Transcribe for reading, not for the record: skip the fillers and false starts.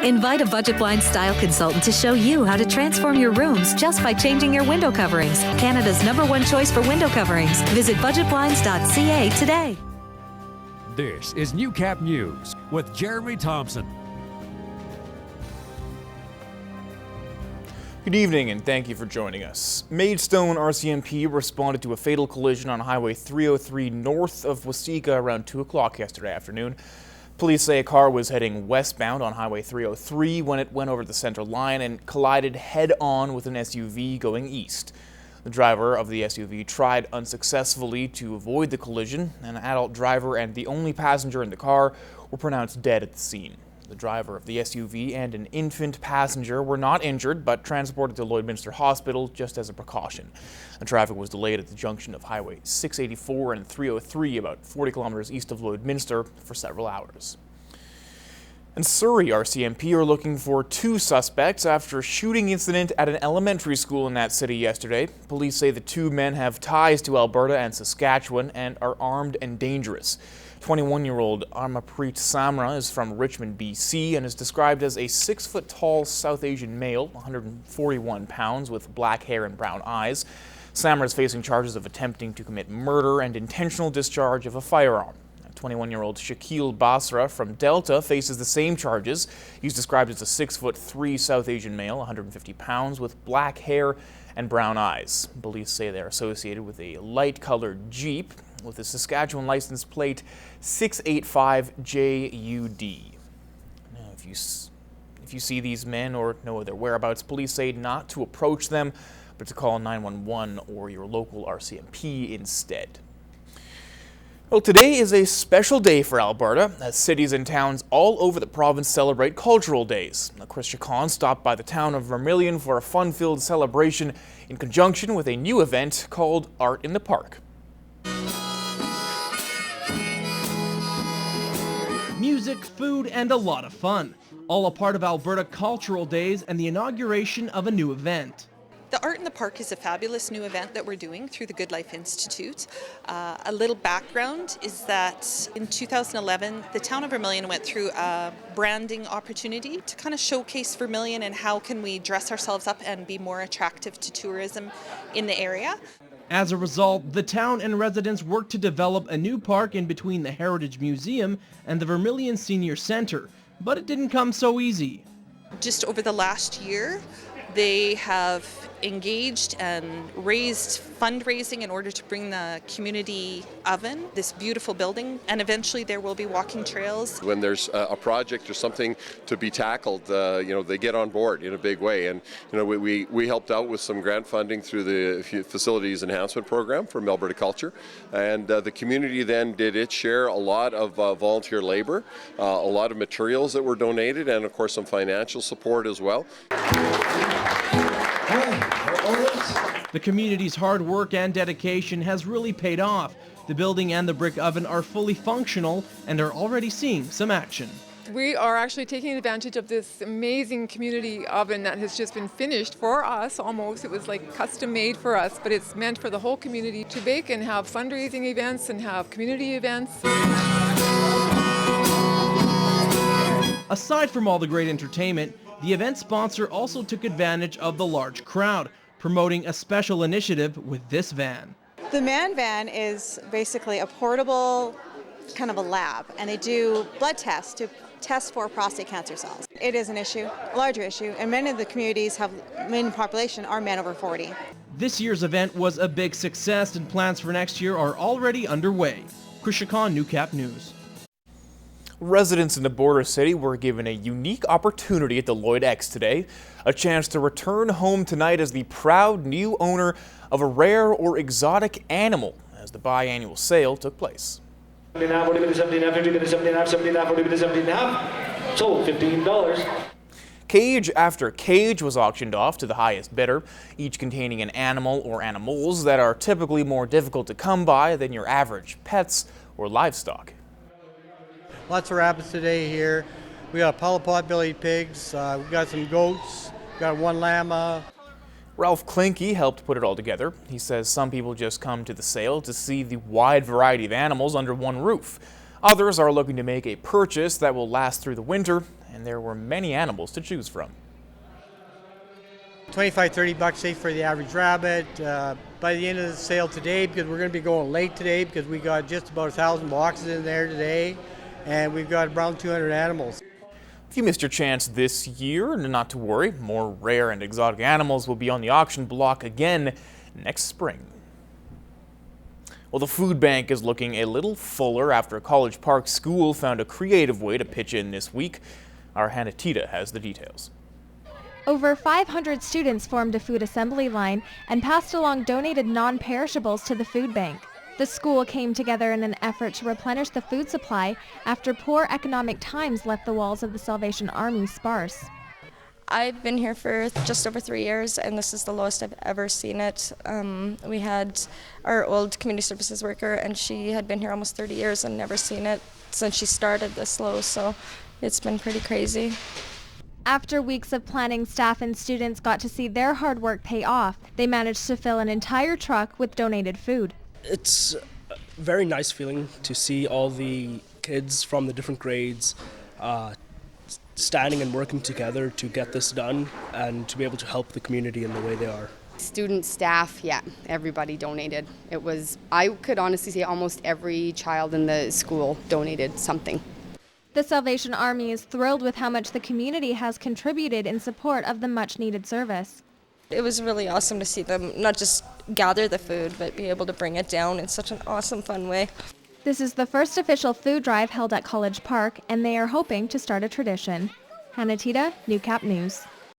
Invite a Budget Blinds style consultant to show you how to transform your rooms just by changing your window coverings. Canada's #1 choice for window coverings. Visit budgetblinds.ca today. This is Newcap News with Jeremy Thompson. Good evening and thank you for joining us. Maidstone RCMP responded to a fatal collision on Highway 303 north of Waseca around 2 o'clock yesterday afternoon. Police say a car was heading westbound on Highway 303 when it went over the center line and collided head-on with an SUV going east. The driver of the SUV tried unsuccessfully to avoid the collision. An adult driver and the only passenger in the car were pronounced dead at the scene. The driver of the SUV and an infant passenger were not injured, but transported to Lloydminster Hospital just as a precaution. The traffic was delayed at the junction of Highway 684 and 303, about 40 kilometers east of Lloydminster, for several hours. And Surrey RCMP are looking for 2 suspects after a shooting incident at an elementary school in that city yesterday. Police say the 2 men have ties to Alberta and Saskatchewan and are armed and dangerous. 21-year-old Armapreet Samra is from Richmond, BC, and is described as a 6-foot-tall South Asian male, 141 pounds, with black hair and brown eyes. Samra is facing charges of attempting to commit murder and intentional discharge of a firearm. 21-year-old Shakil Basra from Delta faces the same charges. He's described as a 6'3" South Asian male, 150 pounds, with black hair and brown eyes. Police say they're associated with a light-colored Jeep with a Saskatchewan license plate 685JUD. Now, if you see these men or know their whereabouts, police say not to approach them, but to call 911 or your local RCMP instead. Well, today is a special day for Alberta, as cities and towns all over the province celebrate cultural days. Now, Chris Chacon stopped by the town of Vermilion for a fun-filled celebration in conjunction with a new event called Art in the Park. Music, food, and a lot of fun. All a part of Alberta Cultural Days and the inauguration of a new event. The Art in the Park is a fabulous new event that we're doing through the Good Life Institute. A little background is that in 2011, the town of Vermilion went through a branding opportunity to kind of showcase Vermilion and how can we dress ourselves up and be more attractive to tourism in the area. As a result, the town and residents worked to develop a new park in between the Heritage Museum and the Vermilion Senior Centre, but it didn't come so easy. Just over the last year, they have engaged and raised fundraising in order to bring the community oven, this beautiful building, and eventually there will be walking trails. When there's a project or something to be tackled, they get on board in a big way. And we helped out with some grant funding through the Facilities Enhancement Program from Alberta Culture, and the community then did its share, a lot of volunteer labor, a lot of materials that were donated, and of course some financial support as well. The community's hard work and dedication has really paid off. The building and the brick oven are fully functional and are already seeing some action. We are actually taking advantage of this amazing community oven that has just been finished for us almost. It was like custom made for us, but it's meant for the whole community to bake and have fundraising events and have community events. Aside from all the great entertainment, the event sponsor also took advantage of the large crowd, promoting a special initiative with this van. The Man Van is basically a portable kind of a lab, and they do blood tests to test for prostate cancer cells. It is an issue, a larger issue, and many of the communities main population are men over 40. This year's event was a big success, and plans for next year are already underway. Chris Chacon, Newcap News. Residents in the border city were given a unique opportunity at the Lloyd Ex today, a chance to return home tonight as the proud new owner of a rare or exotic animal as the biannual sale took place. Sold $15. Cage after cage was auctioned off to the highest bidder, each containing an animal or animals that are typically more difficult to come by than your average pets or livestock. Lots of rabbits today here. We got pot-bellied pigs, we got some goats, we got one llama. Ralph Klinke helped put it all together. He says some people just come to the sale to see the wide variety of animals under one roof. Others are looking to make a purchase that will last through the winter and there were many animals to choose from. $25-30 say for the average rabbit. By the end of the sale today, because we're going to be going late today, because we got just about 1,000 boxes in there today, and we've got around 200 animals. If you missed your chance this year, not to worry, more rare and exotic animals will be on the auction block again next spring. Well, the food bank is looking a little fuller after College Park School found a creative way to pitch in this week. Our Hannah Tita has the details. Over 500 students formed a food assembly line and passed along donated non-perishables to the food bank. The school came together in an effort to replenish the food supply after poor economic times left the walls of the Salvation Army sparse. I've been here for just over 3 years, and this is the lowest I've ever seen it. We had our old community services worker, and she had been here almost 30 years and never seen it since she started this low, so it's been pretty crazy. After weeks of planning, staff and students got to see their hard work pay off. They managed to fill an entire truck with donated food. It's a very nice feeling to see all the kids from the different grades standing and working together to get this done and to be able to help the community in the way they are. Students, staff, yeah, everybody donated. I could honestly say almost every child in the school donated something. The Salvation Army is thrilled with how much the community has contributed in support of the much-needed service. It was really awesome to see them not just gather the food, but be able to bring it down in such an awesome, fun way. This is the first official food drive held at College Park, and they are hoping to start a tradition. Hannah Tita, Newcap News.